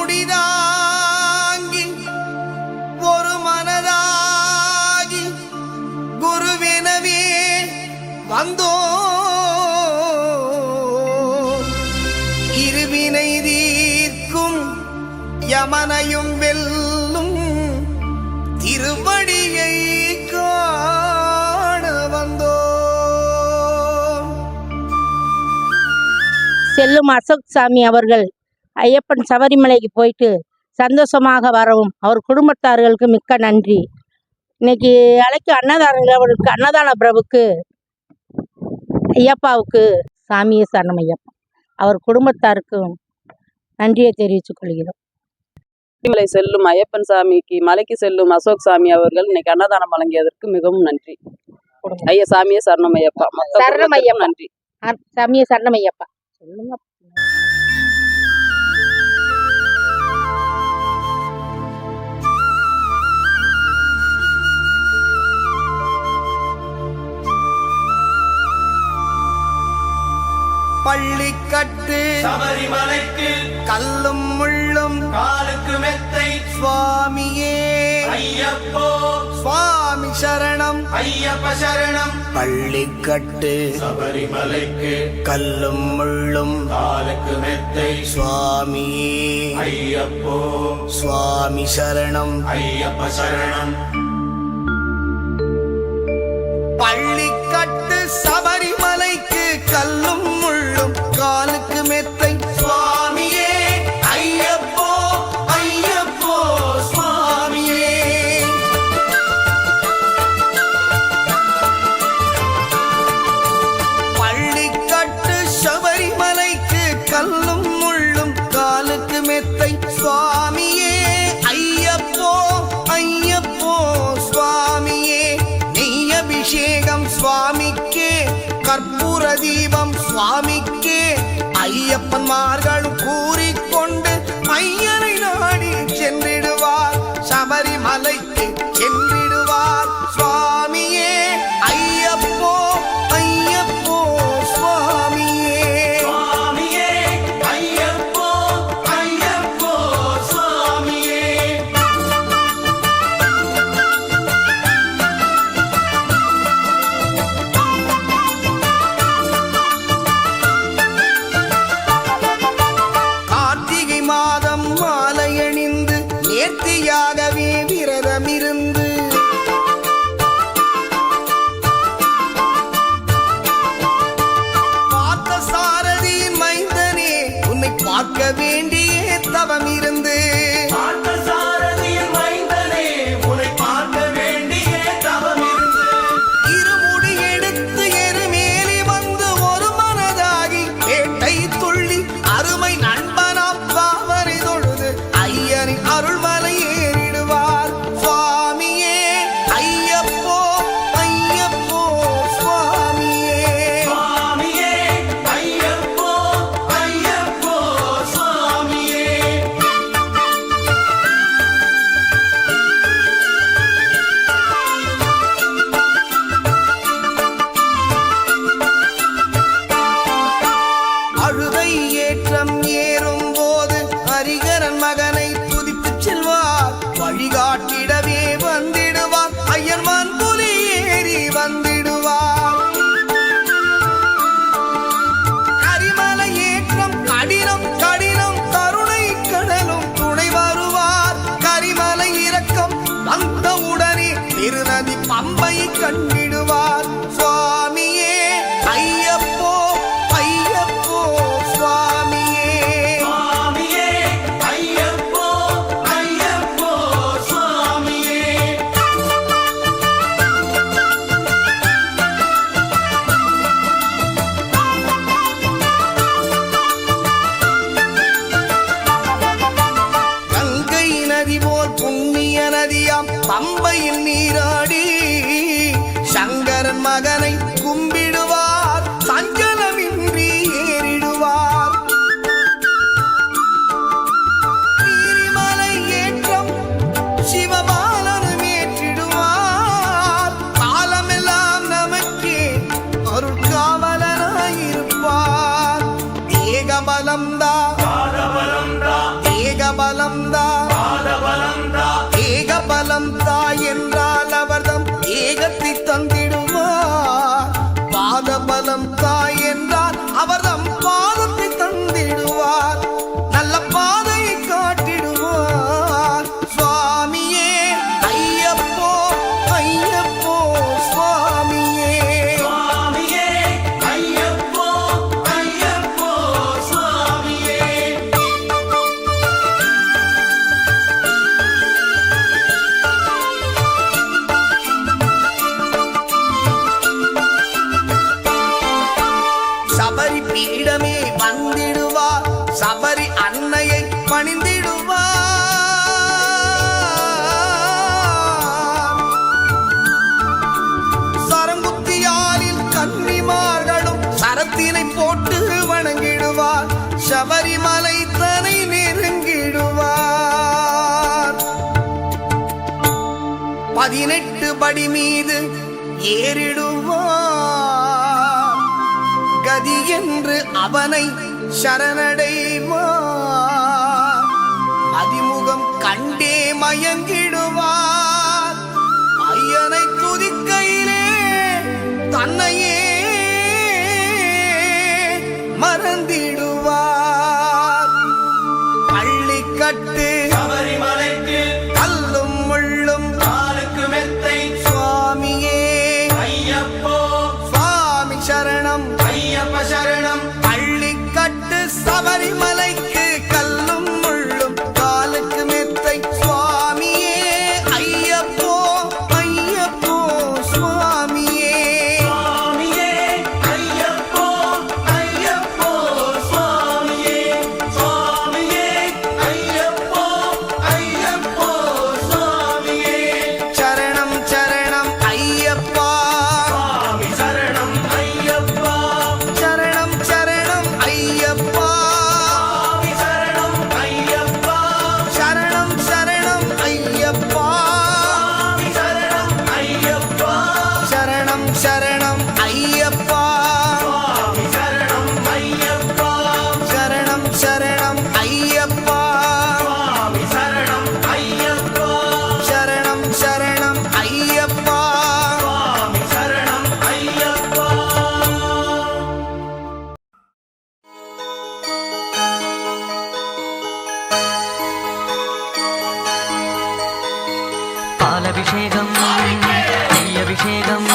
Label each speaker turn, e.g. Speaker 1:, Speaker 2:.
Speaker 1: முடிதாங்கி ஒரு மனதாகி குருவெனவே வந்தோ இருவினை தீர்க்கும் யமனையும் வெல்லும் திருவடியை காண வந்தோ.
Speaker 2: செல்லும் அசோக் சாமி அவர்கள் ஐயப்பன் சபரிமலைக்கு போயிட்டு சந்தோஷமாக வரவும் அவர் குடும்பத்தார்களுக்கு மிக்க நன்றி. இன்னைக்கு அழைக்கும் அன்னதானங்களுக்கு அன்னதான பிரபுக்கு ஐயப்பாவுக்கு சாமியே சரணம் ஐயப்பா, அவர் குடும்பத்தாருக்கும் நன்றியை தெரிவித்துக் கொள்கிறோம்.
Speaker 3: மலை செல்லும் ஐயப்பன் சாமிக்கு மலைக்கு செல்லும் அசோக் சாமி அவர்கள் இன்னைக்கு அன்னதானம் வழங்கியதற்கு மிகவும் நன்றி. ஐயா சாமியே சரணம் ஐயப்பா.
Speaker 2: சரணம் ஐயப்பா.
Speaker 3: நன்றி.
Speaker 2: சாமியே சரணம் ஐயப்பா. சொல்லுங்க.
Speaker 1: பள்ளிக்கட்டு
Speaker 4: சபரிமலைக்கு
Speaker 1: கல்லும் முள்ளும்
Speaker 4: காலுக்கு மெத்தை
Speaker 1: சுவாமியே
Speaker 4: ஐயப்போ
Speaker 1: சுவாமி சரணம்
Speaker 4: ஐயப்ப சரணம்.
Speaker 1: பள்ளிக்கட்டு
Speaker 4: சபரிமலைக்கு
Speaker 1: கல்லும் முள்ளும்
Speaker 4: காலுக்கு மெத்தை
Speaker 1: சுவாமியே
Speaker 4: ஐயப்போ
Speaker 1: சுவாமி சரணம்
Speaker 4: ஐயப்ப சரணம்.
Speaker 1: பள்ளிக்கட்டு சபரிமலைக்கு கல்லும் முள்ளும் காலுக்கு மெத்தை சுவாமியே ஐயப்போ ஐயப்போ சுவாமியே. பள்ளிக்கட்டு சபரிமலைக்கு கல்லும் முள்ளும் காலுக்கு மெத்தை சுவாமியே ஐயப்போ ஐயப்போ சுவாமியே. நெய் அபிஷேகம் சுவாமிக்கே, கற்பூர தீபம் சுவாமிக்கே, ஐயப்பன்மார்களும் கூறிக்கொண்டு ஐயனை நாடி சென்றிடுவார், சபரிமலைக்கு சென்றிடுவார் சுவாமியே ஐயப்போ ஐயப்போ சுவாமியே.
Speaker 4: சுவாமியே ஐயப்போ ஐயப்போ சுவாமியே.
Speaker 1: கார்த்திகை மாதம் மாலையணிந்து நேர்த்தியாகவே விரதமிருந்து பார்த்த சாரதியின் மைந்தனே உன்னை பார்க்க வேண்டிய தவம் இருந்து
Speaker 4: பார்த்தசாரதியின் மைந்தனே உன்னை பார்க்க வேண்டிய தவம் இருந்து
Speaker 1: இருமுடி எடுத்து எருமேலி வந்து ஒரு மனதாகி வேட்டை துள்ளி அருமை நண்பனாம் பாவரை தொழுது ஐயனின் அருள்மலை ஏறிடுவார் சுவாமியே ஐயப்போ ஐயப்போ சுவாமியே.
Speaker 4: சுவாமியே ஐயப்போ ஐயப்போ சுவாமியே.
Speaker 1: பணிந்திடுவார். சரங்குத்தியாலில் கன்னிமார்களும் சரத்தினை போட்டு வணங்கிடுவார். சபரிமலை தனை நெருங்கிடுவார். 18 படி மீது ஏறிடுவார். கதி என்று அவனை சரணடைவார். அதிமுகம் கண்டே மயங்கிடுவார். ஐயனை துதிக்கையிலே தன்னையே மறந்திடுவார். பள்ளிக்கட்டு
Speaker 4: சபரிமலைக்கு
Speaker 1: கல்லும் முள்ளும்
Speaker 4: காலுக்கு மெத்தை
Speaker 1: சுவாமியே
Speaker 4: ஐயப்போ
Speaker 1: சுவாமி சரணம்.
Speaker 4: ஐயப்ப சரணம்
Speaker 1: பள்ளிக்கட்டு சபரிமலைக்கு கல்லும் முள்ளும் காலுக்கு மெத்தை சுவாமியே ஐயப்போ ஐயப்போ சுவாமியே.
Speaker 4: சுவாமியே ஐயப்போ ஐயப்போ சுவாமியே சுவாமியே ஐயப்போ ஐயப்போ சுவாமியே
Speaker 1: சரணம் சரணம் ஐயப்பா
Speaker 4: சுவாமி சரணம் ஐயப்பா
Speaker 1: சரணம் சரணம் ஐயப்பா
Speaker 4: சுவாமி சரணம் ஐயப்பா
Speaker 1: சரணம் சரணம் ஐயப்பா
Speaker 4: சுவாமி சரணம் ஐயப்பா
Speaker 1: சரணம் சரணம் ஐயப்பா
Speaker 4: சுவாமி சரணம் ஐயப்பா
Speaker 1: சரணம் சரணம் ஐயப்பா
Speaker 4: சுவாமி சரணம் ஐயப்பா
Speaker 1: சரணம் சரணம் ஐயப்பா.
Speaker 4: சுவாமி சரணம் ஐயப்பா
Speaker 5: பாலபிஷேகம் நெய்யபிஷேகம்